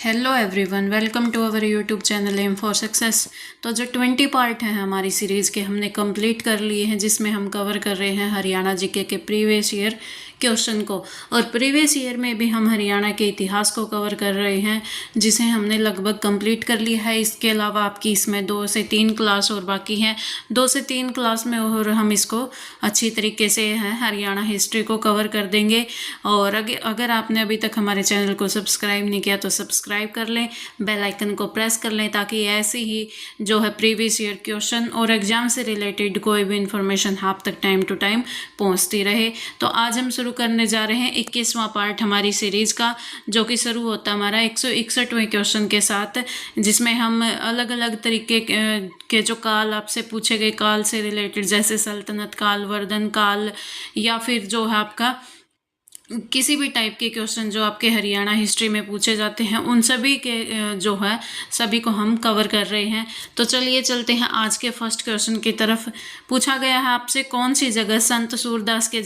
Hello everyone, welcome to our YouTube channel M for success. तो जो 20 part हैं हमारी सीरीज़ के हमने कंप्लीट कर लिए हैं, जिसमें हम कवर कर रहे हैं हरियाणा जीके के प्रीवियस ईयर क्वेश्चन को। और प्रीवियस ईयर में भी हम हरियाणा के इतिहास को कवर कर रहे हैं, जिसे हमने लगभग कंप्लीट कर लिया है। इसके अलावा आपकी इसमें 2 से 3 क्लास और बाकी हैं। 2 से 3 क्लास में और हम इसको अच्छी तरीके से हरियाणा हिस्ट्री को कवर कर देंगे। और अगर आपने अभी तक हमारे चैनल को सब्सक्राइब नहीं किया तो सब्सक्राइब कर लें, बेल आइकन को प्रेस कर लें, ताकि ऐसे ही जो है प्रीवियस ईयर क्वेश्चन और एग्जाम से रिलेटेड कोई भी इंफॉर्मेशन आप तक टाइम टू टाइम पहुंचती रहे। तो आज हम शुरू करने जा रहे हैं 21वां पार्ट हमारी सीरीज़ का, जो कि शुरू होता है हमारा 161वें क्वेश्चन के साथ, जिसमें हम अलग अलग तरीके के जो काल आपसे पूछे गए काल से रिलेटेड, जैसे सल्तनत काल, वर्धन काल, या फिर जो है आपका किसी भी टाइप के क्वेश्चन जो आपके हरियाणा हिस्ट्री में पूछे जाते हैं, उन सभी के जो है सभी को हम कवर कर रहे हैं। तो चलिए चलते हैं आज के फर्स्ट क्वेश्चन की तरफ। पूछा गया है आपसे, कौन सी जगह संत सूरदास के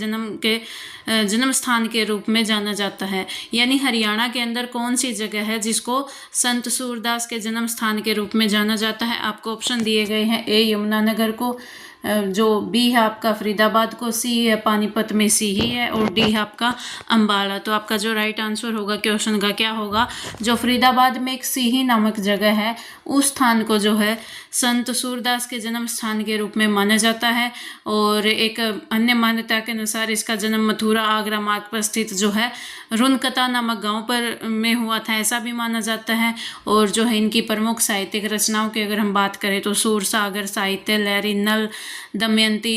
जन्म स्थान के रूप में जाना जाता है। यानी हरियाणा के अंदर कौन सी जगह है जिसको संत सूरदास के जन्म स्थान के रूप में जाना जाता है। आपको ऑप्शन दिए गए हैं, ए यमुनानगर को, जो बी है आपका फरीदाबाद को, सी है पानीपत में सीही है, और डी है आपका अम्बाला। तो आपका जो राइट आंसर होगा क्वेश्चन का क्या होगा, जो फरीदाबाद में एक सीही नामक जगह है, उस स्थान को जो है संत सूरदास के जन्म स्थान के रूप में माना जाता है। और एक अन्य मान्यता के अनुसार इसका जन्म मथुरा आगरा मार्ग पर स्थित जो है रुनकता नामक गांव पर में हुआ था, ऐसा भी माना जाता है। और जो है इनकी प्रमुख साहित्यिक रचनाओं की अगर हम बात करें तो सूरसागर साहित्य, लहरी, नल, दमयंती,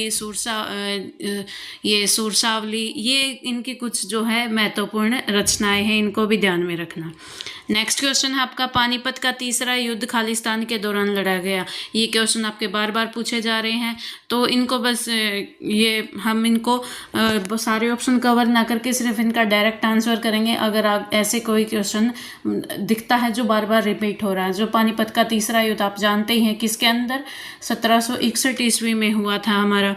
ये सूरसावली, ये इनकी कुछ जो है महत्वपूर्ण रचनाएं हैं, इनको भी ध्यान में रखना। नेक्स्ट क्वेश्चन है आपका, पानीपत का तीसरा युद्ध खालिस्तान के दौरान लड़ा गया। ये क्वेश्चन आपके बार बार पूछे जा रहे हैं, तो इनको बस ये हम इनको सारे ऑप्शन कवर ना करके सिर्फ इनका डायरेक्ट आंसर करेंगे। अगर आप ऐसे कोई क्वेश्चन दिखता है जो बार बार रिपीट हो रहा है, जो पानीपत का तीसरा युद्ध आप जानते ही हैं किसके अंदर 1761 ईस्वी में हुआ था हमारा।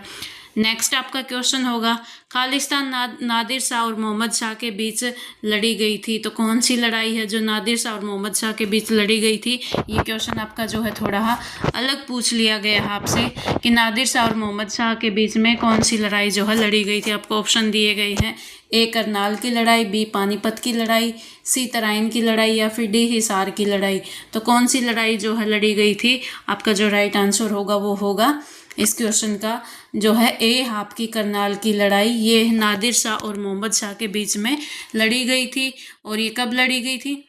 नेक्स्ट आपका क्वेश्चन होगा, खालिस्तान नादिर शाह और मोहम्मद शाह के बीच लड़ी गई थी। तो कौन सी लड़ाई है जो नादिर शाह और मोहम्मद शाह के बीच लड़ी गई थी। ये क्वेश्चन आपका जो है थोड़ा अलग पूछ लिया गया है आपसे, कि नादिर शाह और मोहम्मद शाह के बीच में कौन सी लड़ाई जो है लड़ी गई थी। आपको ऑप्शन दिए गए हैं, ए करनाल की लड़ाई, बी पानीपत की लड़ाई, सी तराइन की लड़ाई, या फिर डी हिसार की लड़ाई। तो कौन सी लड़ाई जो है लड़ी गई थी, आपका जो राइट आंसर होगा वो होगा इस क्वेश्चन का जो है ए, आपकी करनाल की लड़ाई। ये नादिर शाह और मोहम्मद शाह के बीच में लड़ी गई थी। और ये कब लड़ी गई थी,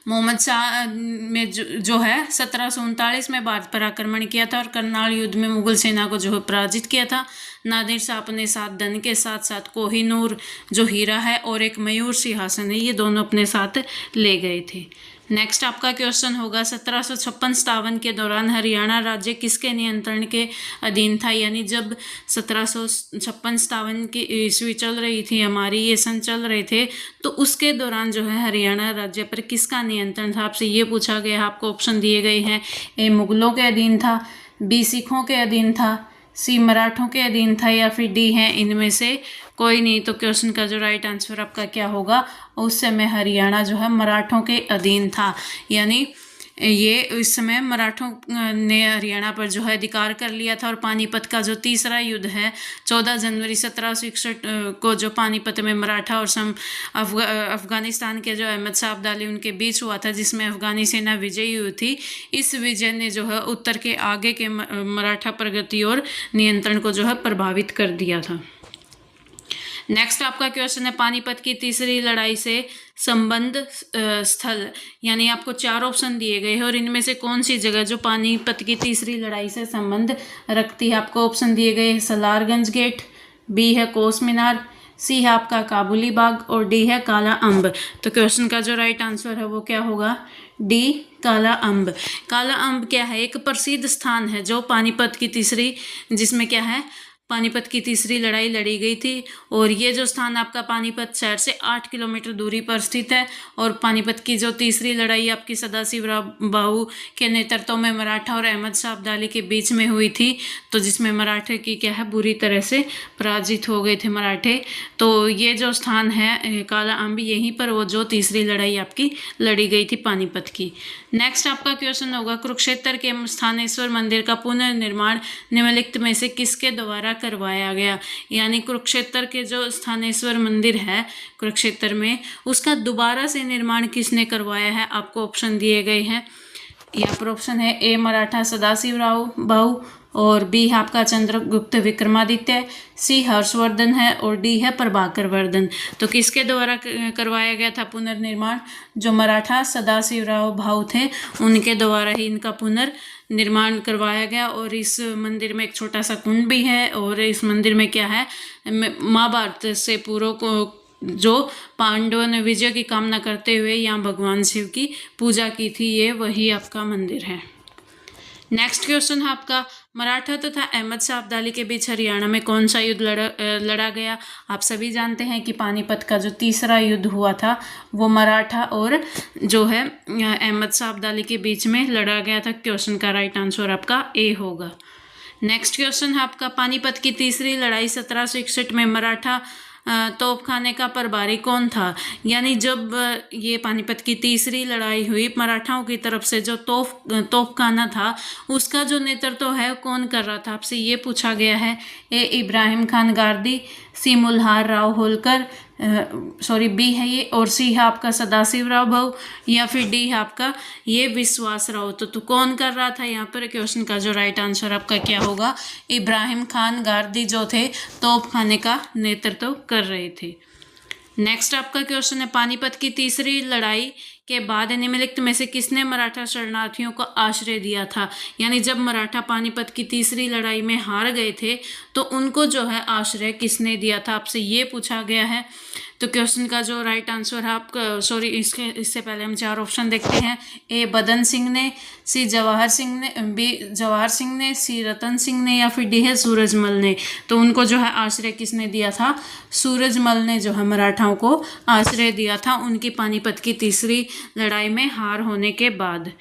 मोहम्मद शाह में जो है 1739 में भारत पर आक्रमण किया था, और करनाल युद्ध में मुगल सेना को जो है पराजित किया था। नादिर शाह अपने साथ धन के साथ साथ कोहिनूर जो हीरा है और एक मयूर सिंहासन है, ये दोनों अपने साथ ले गए थे। नेक्स्ट आपका क्वेश्चन होगा, 1756-57 के दौरान हरियाणा राज्य किसके नियंत्रण के अधीन था। यानी जब 1756-57 की ईस्वी चल रही थी हमारी, ये सन चल रहे थे, तो उसके दौरान जो है हरियाणा राज्य पर किसका नियंत्रण था, आपसे ये पूछा गया। आपको ऑप्शन दिए गए हैं, ए मुगलों के अधीन था, बी सिखों के अधीन था, सी मराठों के अधीन था, या फिर डी है इनमें से कोई नहीं। तो क्वेश्चन का जो राइट आंसर आपका क्या होगा, उस समय हरियाणा जो है मराठों के अधीन था। यानी ये इस समय मराठों ने हरियाणा पर जो है अधिकार कर लिया था। और पानीपत का जो तीसरा युद्ध है 14 जनवरी 1761 को जो पानीपत में मराठा और अफगानिस्तान के जो अहमद शाह अब्दाली उनके बीच हुआ था, जिसमें अफगानी सेना विजयी हुई थी। इस विजय ने जो है उत्तर के आगे के मराठा प्रगति और नियंत्रण को जो है प्रभावित कर दिया था। नेक्स्ट आपका क्वेश्चन है, पानीपत की तीसरी लड़ाई से संबंध स्थल। यानी आपको 4 ऑप्शन दिए गए हैं, और इनमें से कौन सी जगह जो पानीपत की तीसरी लड़ाई से संबंध रखती है। आपको ऑप्शन दिए गए हैं, सलारगंज गेट, बी है कोस मीनार, सी है आपका काबुली बाग, और डी है काला अम्ब। तो क्वेश्चन का जो राइट आंसर है वो क्या होगा, डी काला अम्ब। काला अम्ब क्या है, एक प्रसिद्ध स्थान है जो पानीपत की तीसरी, जिसमें क्या है पानीपत की तीसरी लड़ाई लड़ी गई थी। और ये जो स्थान आपका पानीपत शहर से 8 किलोमीटर दूरी पर स्थित है। और पानीपत की जो तीसरी लड़ाई आपकी सदाशिवराव भाऊ के नेतृत्व में मराठा और अहमद शाह अब्दाली के बीच में हुई थी, तो जिसमें मराठे की क्या है बुरी तरह से पराजित हो गए थे मराठे। तो ये जो स्थान है काला अम्ब, यहीं पर वो जो तीसरी लड़ाई आपकी लड़ी गई थी पानीपत की। नेक्स्ट आपका क्वेश्चन होगा, कुरुक्षेत्र के स्थानेश्वर मंदिर का पुनर्निर्माण निम्नलिखित में से किसके द्वारा करवाया गया। यानी कुरुक्षेत्र के जो स्थानेश्वर मंदिर है कुरुक्षेत्र में, उसका दोबारा से निर्माण किसने करवाया है। आपको ऑप्शन दिए गए हैं। यहाँ पर ऑप्शन है ए मराठा सदाशिवराव भाऊ, और बी है आपका चंद्रगुप्त विक्रमादित्य, सी हर्षवर्धन है, और डी है प्रभाकर वर्धन। तो किसके द्वारा करवाया गया था पुनर्निर्माण। जो मराठा सदाशिवराव भाऊ थे उनके द्वारा ही इनका पुनर्निर्माण करवाया गया। और इस मंदिर में एक छोटा सा कुंड भी है। और इस मंदिर में क्या है, महाभारत से पूर्व को जो पांडवों ने विजय की कामना करते हुए यहाँ भगवान शिव की पूजा की थी, ये वही आपका मंदिर है। नेक्स्ट क्वेश्चन है आपका, मराठा तथा अहमद शाह अब्दाली के बीच हरियाणा में कौन सा युद्ध लड़ा गया। आप सभी जानते हैं कि पानीपत का जो तीसरा युद्ध हुआ था वो मराठा और जो है अहमद शाह अब्दाली के बीच में लड़ा गया था। क्वेश्चन का राइट आंसर आपका ए होगा। नेक्स्ट क्वेश्चन है आपका, पानीपत की तीसरी लड़ाई 1761 में मराठा तोपखाने का प्रभारी कौन था। यानी जब ये पानीपत की तीसरी लड़ाई हुई, मराठाओं की तरफ से जो तोपखाना था उसका जो नेतृत्व है कौन कर रहा था, आपसे ये पूछा गया है। ए इब्राहिम खान गारदी, सी मुल्हार राव होलकर, बी है ये, और सी है आपका सदाशिवराव भाऊ, या फिर डी है आपका ये विश्वास राव। तो कौन कर रहा था यहाँ पर। क्वेश्चन का जो राइट आंसर आपका क्या होगा, इब्राहिम खान गारदी जो थे तोपखाने का नेतृत्व कर रहे थे। नेक्स्ट आपका क्वेश्चन है, पानीपत की तीसरी लड़ाई के बाद निम्नलिखित में से किसने मराठा शरणार्थियों को आश्रय दिया था। यानी जब मराठा पानीपत की तीसरी लड़ाई में हार गए थे तो उनको जो है आश्रय किसने दिया था, आपसे ये पूछा गया है। तो क्वेश्चन का जो राइट आंसर है आपका इससे पहले हम 4 ऑप्शन देखते हैं। ए बदन सिंह ने, सी जवाहर सिंह ने, बी जवाहर सिंह ने, सी रतन सिंह ने, या फिर डी है सूरजमल ने। तो उनको जो है आश्रय किसने दिया था, सूरजमल ने जो है मराठाओं को आश्रय दिया था उनकी पानीपत की तीसरी लड़ाई में हार होने के बाद।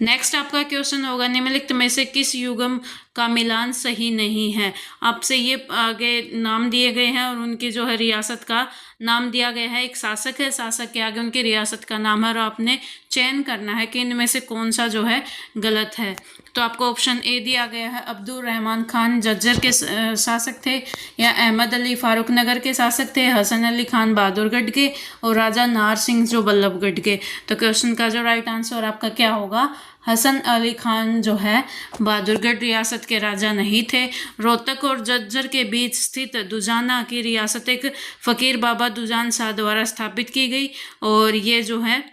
नेक्स्ट आपका क्वेश्चन होगा, निम्नलिखित में से किस युगम का मिलान सही नहीं है। आपसे ये आगे नाम दिए गए हैं और उनकी जो है रियासत का नाम दिया गया है। एक शासक है, शासक के आगे उनकी रियासत का नाम है और आपने चयन करना है कि इनमें से कौन सा जो है गलत है। तो आपको ऑप्शन ए दिया गया है, अब्दुल रहमान खान झज्जर के शासक थे, या अहमद अली फारूक नगर के शासक थे, हसन अली खान बहादुरगढ़ के, और राजा नार सिंह जो बल्लभगढ़ के। तो क्वेश्चन का जो राइट आंसर आपका क्या होगा, हसन अली खान जो है बहादुरगढ़ रियासत के राजा नहीं थे। रोहतक और झज्जर के बीच स्थित दुजाना की रियासत एक फ़कीर बाबा दुजान शाह द्वारा स्थापित की गई, और ये जो है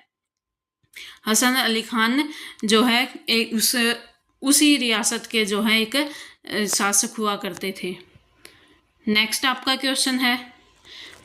हसन अली खान जो है एक उसी रियासत के जो है एक शासक हुआ करते थे। नेक्स्ट आपका क्वेश्चन है,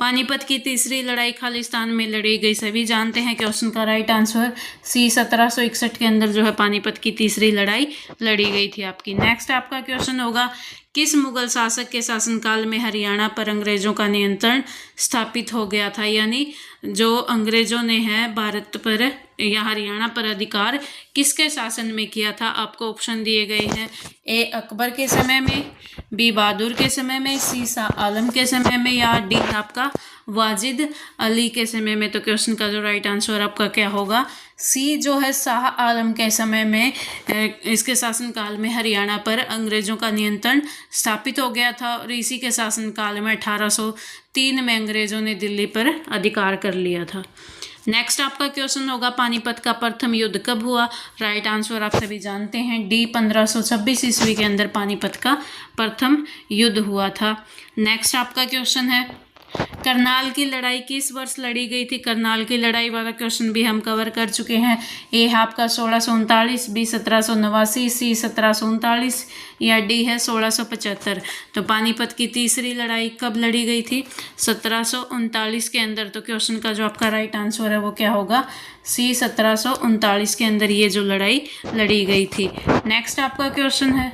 पानीपत की तीसरी लड़ाई खालिस्तान में लड़ी गई, सभी जानते हैं। क्वेश्चन का राइट आंसर सी 1761 के अंदर जो है पानीपत की तीसरी लड़ाई लड़ी गई थी आपकी। नेक्स्ट आपका क्वेश्चन होगा, किस मुगल शासक के शासनकाल में हरियाणा पर अंग्रेजों का नियंत्रण स्थापित हो गया था। यानी जो अंग्रेजों ने है भारत पर या हरियाणा पर अधिकार किसके शासन में किया था। आपको ऑप्शन दिए गए हैं, ए अकबर के समय में, बी बहादुर के समय में, सी शाह आलम के समय में, या डी आपका वाजिद अली के समय में। तो क्वेश्चन का जो राइट आंसर आपका क्या होगा, सी जो है शाह आलम के समय में इसके शासनकाल में हरियाणा पर अंग्रेजों का नियंत्रण स्थापित हो गया था, और इसी के शासनकाल में 1803 में अंग्रेजों ने दिल्ली पर अधिकार कर लिया था। नेक्स्ट आपका क्वेश्चन होगा, पानीपत का प्रथम युद्ध कब हुआ। राइट आंसर आप सभी जानते हैं, डी 1526 ईस्वी के अंदर पानीपत का प्रथम युद्ध हुआ था। नेक्स्ट आपका क्वेश्चन है, करनाल की लड़ाई किस वर्ष लड़ी गई थी। करनाल की लड़ाई वाला क्वेश्चन भी हम कवर कर चुके हैं। ए है आपका 1639, बी 1789, सी 1739, या डी है 1675। तो पानीपत की तीसरी लड़ाई कब लड़ी गई थी, 1739 के अंदर। तो क्वेश्चन का जो आपका राइट आंसर है वो क्या होगा, सी 1739 के अंदर ये जो लड़ाई लड़ी गई थी। नेक्स्ट आपका क्वेश्चन है,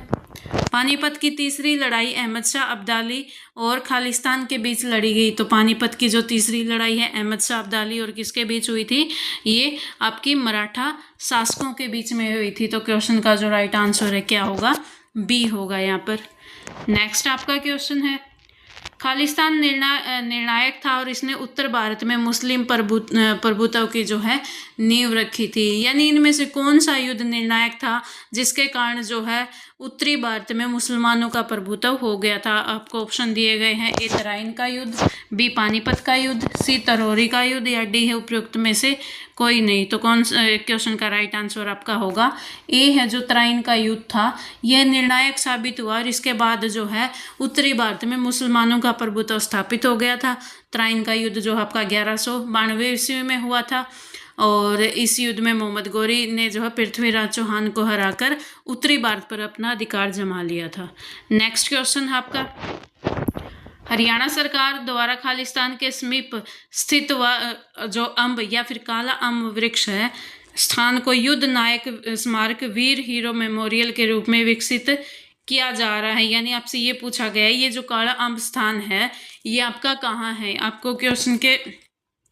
पानीपत की तीसरी लड़ाई अहमद शाह अब्दाली और खालिस्तान के बीच लड़ी गई। तो पानीपत की जो तीसरी लड़ाई है अहमद शाह अब्दाली और किसके बीच हुई थी, ये आपकी मराठा शासकों के बीच में हुई थी। तो क्वेश्चन का जो राइट आंसर है क्या होगा, बी होगा यहाँ पर। नेक्स्ट आपका क्वेश्चन है, खालिस्तान निर्णायक था और इसने उत्तर भारत में मुस्लिम प्रभुत्व की जो है नींव रखी थी। यानी इनमें से कौन सा युद्ध निर्णायक था जिसके कारण जो है उत्तरी भारत में मुसलमानों का प्रभुत्व हो गया था। आपको ऑप्शन दिए गए हैं, ए तराइन का युद्ध, बी पानीपत का युद्ध, सी तरोरी का युद्ध या डी है उपयुक्त में से कोई नहीं। तो कौन क्वेश्चन का राइट आंसर आपका होगा ए है, जो तराइन का युद्ध था यह निर्णायक साबित हुआ और इसके बाद जो है उत्तरी भारत में मुसलमानों का प्रभुत्व स्थापित हो गया था। तराइन का युद्ध जो आपका 1192 ईस्वी में हुआ था और इस युद्ध में मोहम्मद गौरी ने जो है पृथ्वीराज चौहान को हराकर उत्तरी भारत पर अपना अधिकार जमा लिया था। नेक्स्ट क्वेश्चन है आपका, हरियाणा सरकार द्वारा खालिस्तान के समीप स्थित जो अम्ब या फिर काला अम्ब वृक्ष है स्थान को युद्ध नायक स्मारक वीर हीरो मेमोरियल के रूप में विकसित किया जा रहा है। यानी आपसे ये पूछा गया है, ये जो काला अम्ब स्थान है ये आपका कहाँ है। आपको क्वेश्चन के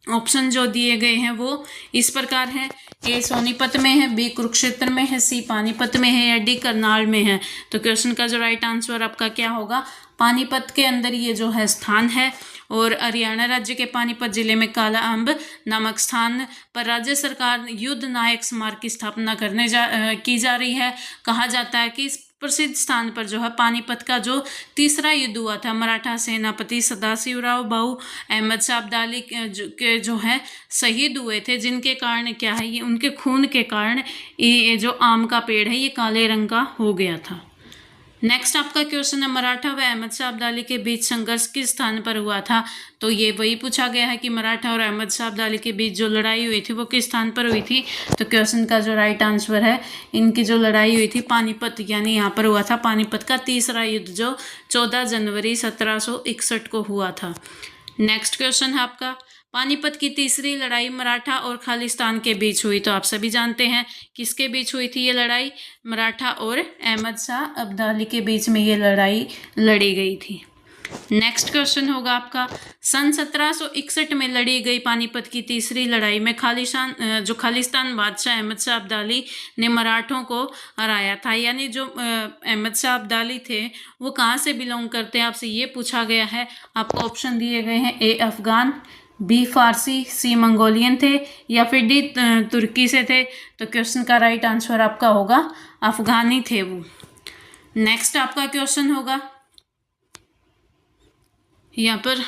ऑप्शन जो दिए गए हैं वो इस प्रकार है, ए सोनीपत में है, बी कुरुक्षेत्र में है, सी पानीपत में है या डी करनाल में है। तो क्वेश्चन का जो राइट आंसर आपका क्या होगा, पानीपत के अंदर ये जो है स्थान है और हरियाणा राज्य के पानीपत जिले में काला अम्ब नामक स्थान पर राज्य सरकार युद्ध नायक स्मारक की स्थापना की जा रही है। कहा जाता है कि इस प्रसिद्ध स्थान पर जो है पानीपत का जो तीसरा युद्ध हुआ था मराठा सेनापति सदाशिवराव भाऊ अहमद शाह अब्दाली के जो है शहीद हुए थे, जिनके कारण क्या है ये उनके खून के कारण ये जो आम का पेड़ है ये काले रंग का हो गया था। नेक्स्ट आपका क्वेश्चन है, मराठा व अहमद शाह अब्दाली के बीच संघर्ष किस स्थान पर हुआ था। तो ये वही पूछा गया है कि मराठा और अहमद शाह अब्दाली के बीच जो लड़ाई हुई थी वो किस स्थान पर हुई थी। तो क्वेश्चन का जो राइट आंसर है, इनकी जो लड़ाई हुई थी पानीपत, यानी यहाँ पर हुआ था पानीपत का तीसरा युद्ध जो 14 जनवरी 1761 को हुआ था। नेक्स्ट क्वेश्चन है आपका, पानीपत की तीसरी लड़ाई मराठा और खालिस्तान के बीच हुई। तो आप सभी जानते हैं किसके बीच हुई थी ये लड़ाई, मराठा और अहमद शाह अब्दाली के बीच में ये लड़ाई लड़ी गई थी। नेक्स्ट क्वेश्चन होगा आपका, सन 1761 में लड़ी गई पानीपत की तीसरी लड़ाई में खालिस्तान बादशाह अहमद शाह अब्दाली ने मराठों को हराया था। यानी जो अहमद शाह अब्दाली थे वो कहाँ से बिलोंग करते हैं, आपसे ये पूछा गया है। आपको ऑप्शन दिए गए हैं, ए अफगान, बी फारसी, सी मंगोलियन थे या फिर डी तुर्की से थे। तो क्वेश्चन का राइट आंसर आपका होगा अफगानी थे वो। नेक्स्ट आपका क्वेश्चन होगा यहाँ पर,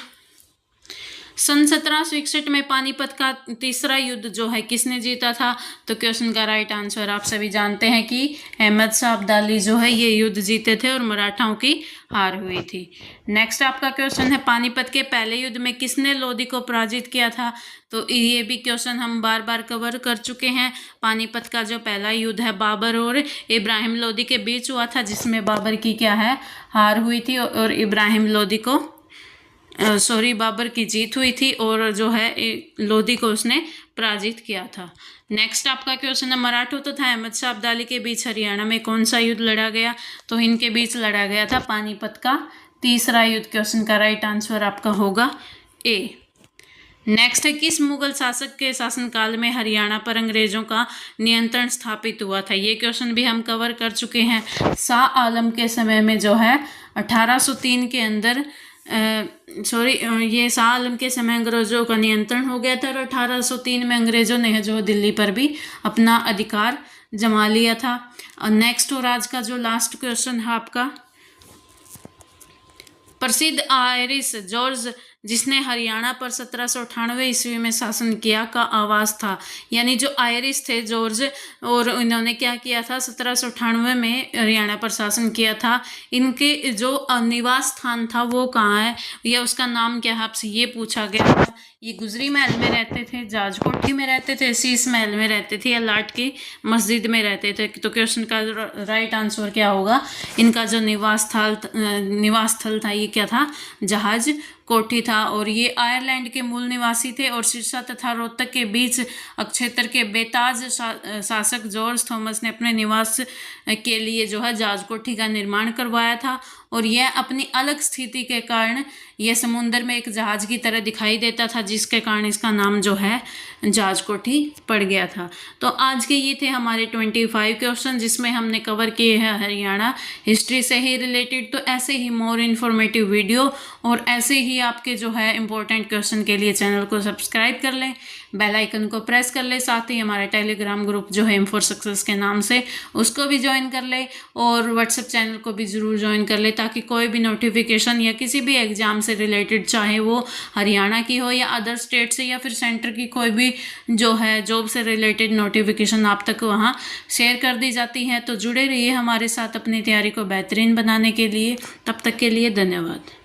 सन 1761 में पानीपत का तीसरा युद्ध जो है किसने जीता था। तो क्वेश्चन का राइट आंसर आप सभी जानते हैं कि अहमद शाह अब्दाली जो है ये युद्ध जीते थे और मराठाओं की हार हुई थी। नेक्स्ट आपका क्वेश्चन है, पानीपत के पहले युद्ध में किसने लोधी को पराजित किया था। तो ये भी क्वेश्चन हम बार बार कवर कर चुके हैं। पानीपत का जो पहला युद्ध है बाबर और इब्राहिम लोधी के बीच हुआ था, जिसमें बाबर की क्या है हार हुई थी और इब्राहिम लोधी को बाबर की जीत हुई थी और जो है लोधी को उसने पराजित किया था। नेक्स्ट आपका क्वेश्चन है, मराठों तथा अहमद शाह अब्दाली के बीच हरियाणा में कौन सा युद्ध लड़ा गया। तो इनके बीच लड़ा गया था पानीपत का तीसरा युद्ध। क्वेश्चन का राइट आंसर आपका होगा ए। नेक्स्ट है, किस मुगल शासक के शासनकाल में हरियाणा पर अंग्रेजों का नियंत्रण स्थापित हुआ था। ये क्वेश्चन भी हम कवर कर चुके हैं। शाह आलम के समय में जो है 1803 के अंदर ये शाह आलम के समय अंग्रेजों का नियंत्रण हो गया था और 1803 में अंग्रेजों ने जो दिल्ली पर भी अपना अधिकार जमा लिया था। और नेक्स्ट और आज का जो लास्ट क्वेश्चन है आपका, प्रसिद्ध आयरिश जॉर्ज जिसने हरियाणा पर 1798 ईस्वी में शासन किया का आवास था। यानी जो आयरिश थे जॉर्ज और इन्होंने क्या किया था 1798 में हरियाणा पर शासन किया था। इनके जो निवास स्थान था वो कहाँ है या उसका नाम क्या है, आपसे ये पूछा गया था। ये गुजरी महल में रहते थे, जाज कोठी में रहते थे, शीश महल में रहते थे या लाट की मस्जिद में रहते थे। तो क्वेश्चन का राइट आंसर क्या होगा? इनका जो निवास स्थल था ये क्या था? जहाज कोठी था। और ये आयरलैंड के मूल निवासी थे और सिरसा तथा रोहतक के बीच क्षेत्र के बेताज शासक जॉर्ज थॉमस ने अपने निवास के लिए जो है जहाज कोठी का निर्माण करवाया था। और यह अपनी अलग स्थिति के कारण यह समुद्र में एक जहाज की तरह दिखाई देता था, जिसके कारण इसका नाम जो है जहाज कोठी पड़ गया था। तो आज के ये थे हमारे 25 क्वेश्चन, जिसमें हमने कवर किए हैं हरियाणा हिस्ट्री से ही रिलेटेड। तो ऐसे ही मोर इन्फॉर्मेटिव वीडियो और ऐसे ही आपके जो है इंपॉर्टेंट क्वेश्चन के लिए चैनल को सब्सक्राइब कर लें, बेल आइकन को प्रेस कर ले, साथ ही हमारा टेलीग्राम ग्रुप जो है M4Success के नाम से उसको भी ज्वाइन कर ले और व्हाट्सएप चैनल को भी ज़रूर ज्वाइन कर ले, ताकि कोई भी नोटिफिकेशन या किसी भी एग्ज़ाम से रिलेटेड, चाहे वो हरियाणा की हो या अदर स्टेट से या फिर सेंटर की कोई भी जो है जॉब से रिलेटेड नोटिफिकेशन आप तक वहाँ शेयर कर दी जाती है। तो जुड़े रहिए हमारे साथ अपनी तैयारी को बेहतरीन बनाने के लिए। तब तक के लिए धन्यवाद।